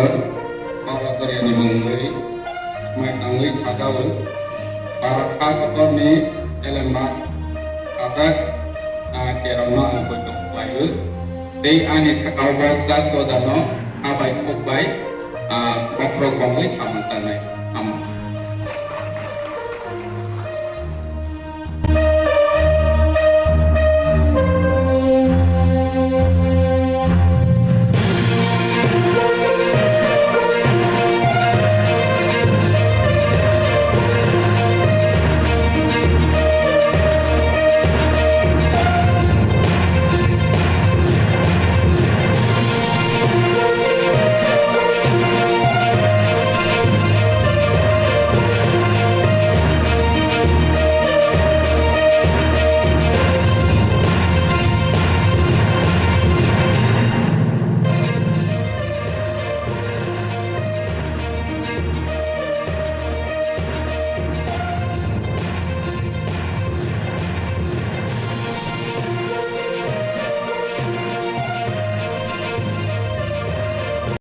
Tawon, para karyani menguri, maitangui Chagawun, para kakotoni Elon Musk, kakak kerana angkutuk bayu, di ani Chagawun kat kodano, abai kubai, bakrok bangui kamantanai,